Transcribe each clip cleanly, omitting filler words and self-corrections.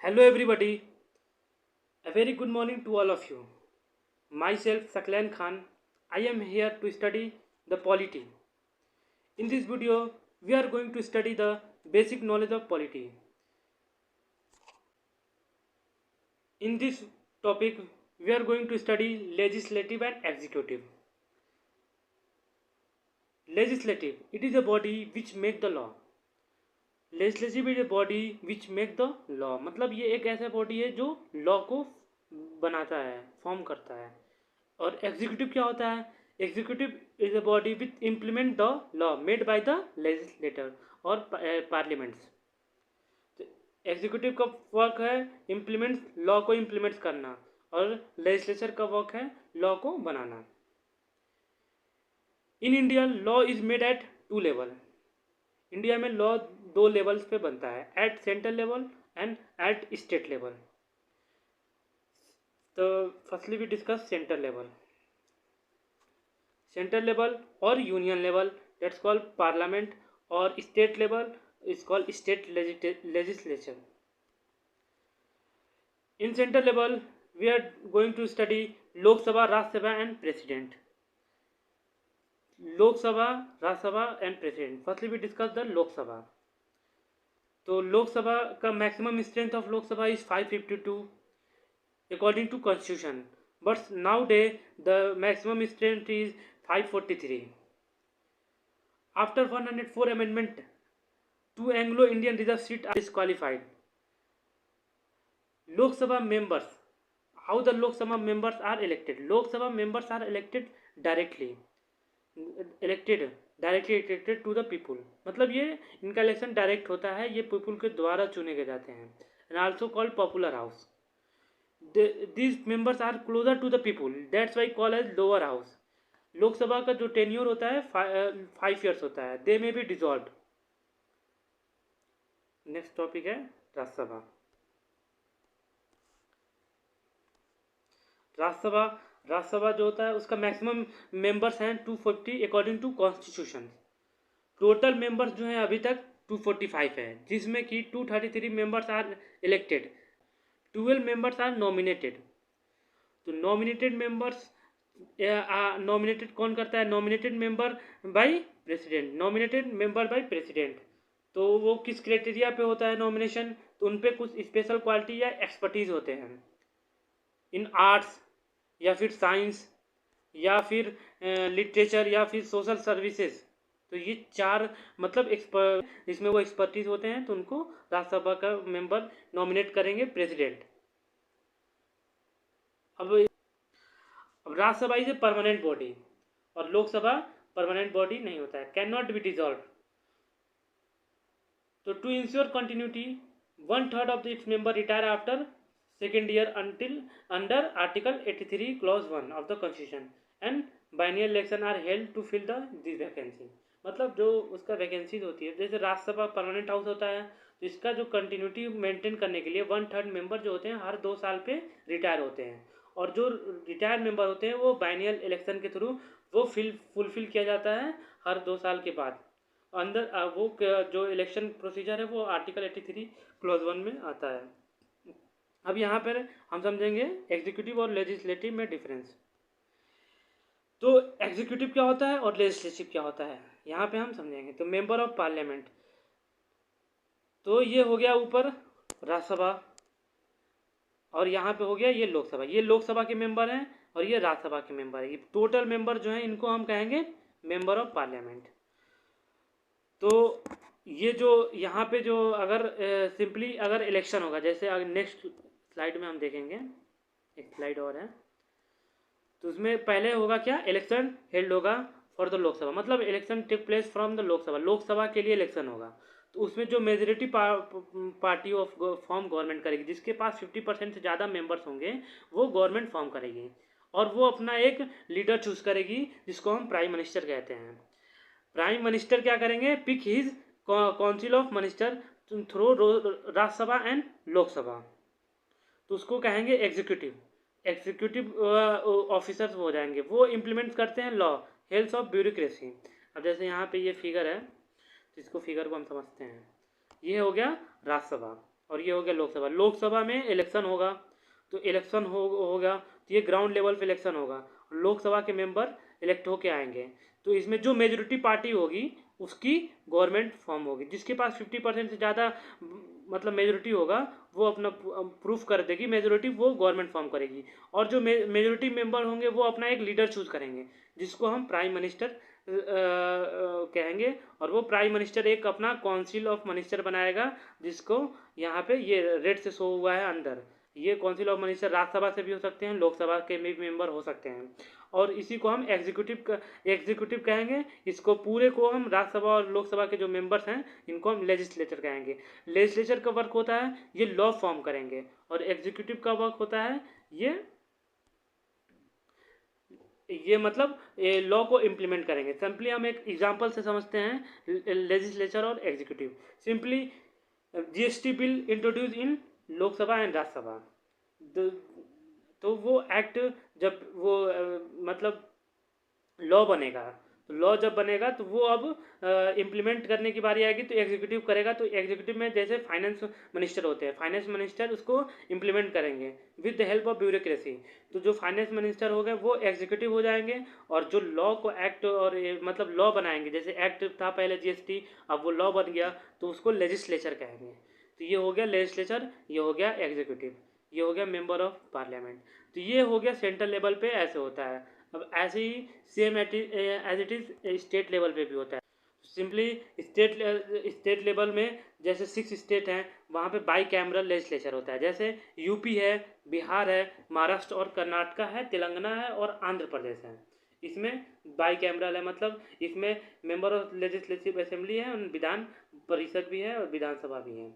Hello everybody, a very good morning to all of you. Myself Saklan Khan, I am here to study the polity. In this video, we are going to study the basic knowledge of polity. In this topic, we are going to study legislative and executive. Legislative, it is a body which make the law. Legislative is a body which make the law, मतलब ये एक ऐसा body है जो law को बनाता है, form करता है. और एग्जीक्यूटिव क्या होता है? Executive is a body which implement the law made by the legislator और पार्लियामेंट्स. एग्जीक्यूटिव का वर्क है इम्प्लीमेंट लॉ को इम्प्लीमेंट करना और लेजिस्लेचर का वर्क है लॉ को बनाना. In India law is made at 2 level. India में लॉ 2 लेवल्स पे बनता है, at central level and at state level. तो firstly we discuss central level. Central level और union level, that's called parliament, और state level is called state legislature. In central level we are going to study Lok Sabha, Rajya Sabha and president. Lok Sabha, Rajya Sabha and president. Firstly we discuss the Lok Sabha. तो लोकसभा का maximum strength of Lok Sabha is 552 according to constitution, but now day the maximum strength is 543. After 104 amendment, 2 Anglo Indian reserve seat are disqualified. Lok Sabha members, how the Lok Sabha members are elected? Lok Sabha members are elected directly elected to the people. मतलब ये इनका election direct होता है, ये people के द्वारा चुने गए जाते हैं. And also called popular house. these members are closer to the people, that's why called as lower house. Lok Sabha का जो टेन्योर होता है 5 years होता है. They may be dissolve. Next topic है राज्यसभा. राज्यसभा जो होता है उसका मैक्सिमम मेंबर्स हैं 240 according to constitution. Total members जो हैं अभी तक 245 है, जिसमें कि 233 members are elected, 12 members are nominated. तो नॉमिनेटेड मेंबर्स नॉमिनेटेड कौन करता है? Nominated member by president. Nominated member by president. तो वो किस क्राइटेरिया पे होता है नॉमिनेशन? तो उन पे कुछ स्पेशल क्वालिटी या एक्सपर्टीज होते हैं इन आर्ट्स या फिर साइंस या फिर लिटरेचर या फिर सोशल सर्विसेज. तो ये 4 मतलब इसमें वो एक्सपर्टीज होते हैं, तो उनको राज्यसभा का मेंबर नॉमिनेट करेंगे प्रेसिडेंट. अब Rajya Sabha is a permanent body और लोकसभा परमानेंट बॉडी नहीं होता है, कैन नॉट बी डिजॉल्व. तो to ensure continuity 1/3 of its member retire after second year until under article 83 clause 1 of the constitution and biennial election are held to fill this vacancy. मतलब जो उसका vacancies होती है, जैसे Rajya Sabha permanent house होता है, तो इसका जो कंटिन्यूटी मेंटेन करने के लिए 1/3 मेंबर जो होते हैं हर 2 साल पे रिटायर होते हैं, और जो रिटायर मेंबर होते हैं वो बाइनियल इलेक्शन के थ्रू वो फुलफिल किया जाता है हर 2 साल के बाद. अंदर वो जो इलेक्शन प्रोसीजर है वो आर्टिकल 83 क्लॉज 1 में आता है. अब यहाँ पर हम समझेंगे एग्जीक्यूटिव और लेजिस्लेटिव में डिफरेंस. तो एग्जीक्यूटिव क्या होता है और लेजिस्लेटिव क्या होता है यहाँ पे हम समझेंगे. तो मेंबर ऑफ पार्लियामेंट, तो ये हो गया ऊपर राज्यसभा, और यहाँ पे हो गया ये लोकसभा. ये लोकसभा के मेंबर हैं और ये राज्यसभा के मेंबर हैं. ये टोटल मेंबर जो हैं इनको हम कहेंगे मेंबर ऑफ पार्लियामेंट. तो ये जो यहाँ पे जो अगर सिंपली अगर इलेक्शन होगा, जैसे अगर नेक्स्ट स्लाइड में हम देखेंगे, एक स्लाइड और है, तो उसमें पहले होगा क्या, इलेक्शन हेल्ड होगा फॉर द लोकसभा. मतलब election take place from the Lok Sabha, Lok Sabha के लिए इलेक्शन होगा. तो उसमें जो majority party of form government करेगी, जिसके पास 50% से ज़्यादा मेंबर्स होंगे वो गवर्नमेंट फॉर्म करेगी, और वो अपना एक लीडर चूज करेगी जिसको हम प्राइम मिनिस्टर कहते हैं. प्राइम मिनिस्टर क्या करेंगे, pick his council of minister through Rajya Sabha and Lok Sabha. तो उसको कहेंगे एग्जीक्यूटिव ऑफिसर्स हो जाएंगे, वो इम्प्लीमेंट करते हैं लॉ, हेल्थ ऑफ ब्यूरोक्रेसी. अब जैसे यहाँ पे ये फिगर है, तो इसको फिगर को हम समझते हैं. ये हो गया राज्यसभा और ये हो गया लोकसभा। लोकसभा में इलेक्शन होगा, तो इलेक्शन हो गया, तो ये ग्राउंड लेवल पे इलेक्शन होगा, लोकसभा के मेंबर इलेक्ट होके आएंगे। तो इसमें जो मेजोरिटी पार्टी होगी उसकी गवर्नमेंट फॉर्म होगी। जिसके पास 50% से ज़्यादा मतलब मेजोरिटी होगा वो अपना प्रूफ कर देगी मेजोरिटी, वो गवर्नमेंट फॉर्म करेगी। और जो मेजोरिटी मेंबर होंगे वो अपना एक लीडर चूज करेंगे, जिसको हम प्राइम मिनिस्टर कहेंगे। और वो प्राइम मिनिस्टर एक अपना काउंसिल ऑफ मिनिस्टर बनाएगा, जिसको यहाँ पे ये रेड से शो हुआ है अंदर। ये काउंसिल ऑफ मिनिस्टर राज्यसभा से भी हो सकते हैं, लोकसभा के भी मेंबर हो सकते हैं। और इसी को हम एग्जीक्यूटिव कहेंगे। इसको पूरे को हम राज्यसभा और लोकसभा के जो मेंबर्स हैं इनको हम लेजिस्लेचर कहेंगे। लेजिस्लेचर का वर्क होता है ये लॉ फॉर्म करेंगे, और एग्जीक्यूटिव का वर्क होता है ये मतलब लॉ को इम्प्लीमेंट करेंगे। सिंपली हम एक एग्जांपल से समझते हैं लेजिस्लेचर और executive. Simply GST bill introduce in Lok Sabha and Rajya Sabha. तो वो एक्ट जब वो मतलब लॉ बनेगा, तो लॉ जब बनेगा तो वो अब इम्प्लीमेंट करने की बारी आएगी, तो एग्जीक्यूटिव करेगा। तो एग्जीक्यूटिव में जैसे फाइनेंस मिनिस्टर होते हैं, फाइनेंस मिनिस्टर उसको इम्प्लीमेंट करेंगे with the help of bureaucracy. तो जो फाइनेंस मिनिस्टर हो गए वो एग्जीक्यूटिव हो जाएंगे, और जो लॉ को एक्ट और मतलब लॉ बनाएंगे, जैसे एक्ट था पहले जीएसटी, अब वो लॉ बन गया तो उसको लेजिस्लेचर कहेंगे। तो ये हो गया लेजिस्लेचर, ये हो गया एग्जीक्यूटिव, ये हो गया मेंबर ऑफ पार्लियामेंट। तो ये हो गया सेंट्रल लेवल पे ऐसे होता है। अब ऐसे ही same as it is state level पे भी होता है। सिंपली स्टेट लेवल में जैसे 6 स्टेट हैं वहाँ पे बाई कैमरल लेजिस्लेचर होता है। जैसे यूपी है, बिहार है, महाराष्ट्र और कर्नाटका है, तेलंगाना है और आंध्र प्रदेश है। इसमें बाई कैमरल है, मतलब इसमें मेंबर ऑफ लेजिस्लेटिव असेंबली है, विधान परिषद भी है और विधानसभा भी है।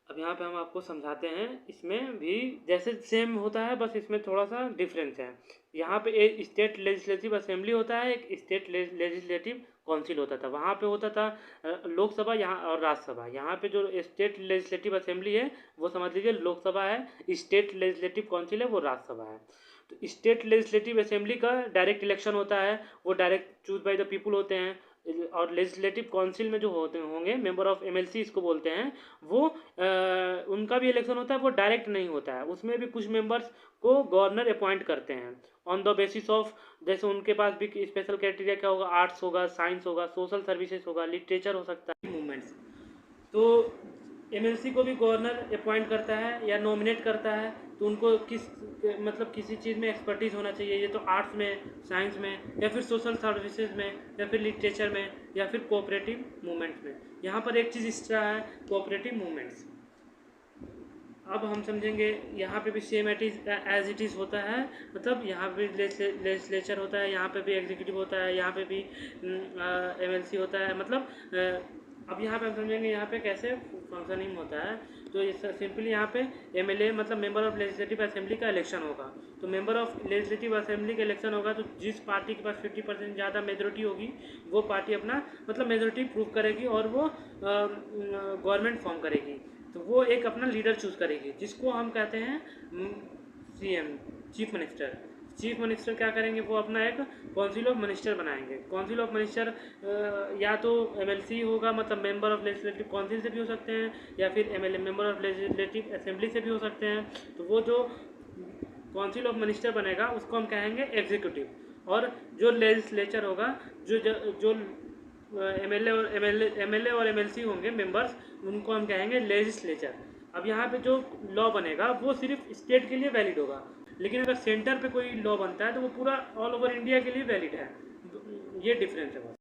अब यहाँ पे हम आपको समझाते हैं, इसमें भी जैसे सेम होता है, बस इसमें थोड़ा सा डिफरेंस है। यहाँ पे एक स्टेट लेजिस्लेटिव असेंबली होता है, एक स्टेट लेजिस्लेटिव काउंसिल होता था। वहाँ पे होता था लोकसभा यहाँ और राज्यसभा। यहाँ पे जो स्टेट लेजिस्लेटिव असेंबली है वो समझ लीजिए लोकसभा है, स्टेट लेजिस्लेटिव काउंसिल है वो राज्यसभा है। तो स्टेट लेजिस्लेटिव असेंबली का डायरेक्ट इलेक्शन होता है, वो direct choose by the people होते हैं। और लेजिस्लेटिव काउंसिल में जो होते होंगे मेंबर ऑफ एमएलसी इसको बोलते हैं, वो उनका भी इलेक्शन होता है, वो डायरेक्ट नहीं होता है। उसमें भी कुछ मेंबर्स को गवर्नर अपॉइंट करते हैं ऑन द बेसिस ऑफ, जैसे उनके पास भी स्पेशल क्राइटेरिया क्या होगा, आर्ट्स होगा, साइंस होगा, सोशल सर्विसेज होगा, लिटरेचर हो सकता है, मूवमेंट्स। तो एमएलसी को भी गवर्नर अपॉइंट करता है या नॉमिनेट करता है। तो उनको मतलब किसी चीज़ में एक्सपर्टीज़ होना चाहिए, ये तो आर्ट्स में, साइंस में, या फिर सोशल सर्विसेज में, या फिर लिटरेचर में, या फिर कोऑपरेटिव मूवमेंट्स में। यहाँ पर एक चीज़ एक्स्ट्रा है, कोऑपरेटिव मूवमेंट्स। अब हम समझेंगे यहाँ पे भी सेम एज इट इज़ होता है, मतलब यहाँ पे लेजिस्लेचर होता है, यहाँ पे भी एग्जीक्यूटिव होता है, यहाँ पे भी एमएलसी होता है। मतलब अब यहाँ पे हम समझेंगे यहाँ पे कैसे फंक्शनिंग होता है। तो ये सिंपली यहाँ पे एमएलए मतलब मेंबर ऑफ लेजिस्लेटिव असेंबली का इलेक्शन होगा। तो मेंबर ऑफ लेजिस्लेटिव असेंबली का इलेक्शन होगा, तो जिस पार्टी के पास 50% ज़्यादा मेजोरिटी होगी वो पार्टी अपना मतलब मेजोरिटी प्रूव करेगी और वो गवर्नमेंट फॉर्म करेगी। तो वो एक अपना लीडर चूज करेगी, जिसको हम कहते हैं CM, chief minister. Chief minister क्या करेंगे, वो अपना एक काउंसिल ऑफ मिनिस्टर बनाएंगे। काउंसिल ऑफ मिनिस्टर या तो एमएलसी होगा, मतलब मेंबर ऑफ लेजिस्लेटिव काउंसिल से भी हो सकते हैं, या फिर MLA member of legislative assembly से भी हो सकते हैं। तो वो जो काउंसिल ऑफ मिनिस्टर बनेगा उसको हम कहेंगे एग्जीक्यूटिव। और जो लेजिस्लेचर होगा, जो एमएलए और एमएलसी होंगे मेंबर्स, उनको हम कहेंगे लेजिस्लेचर। अब यहाँ पे जो लॉ बनेगा वो सिर्फ स्टेट के लिए वैलिड होगा, लेकिन अगर सेंटर पे कोई लॉ बनता है तो वो पूरा ऑल ओवर इंडिया के लिए वैलिड है। ये डिफरेंस है बस।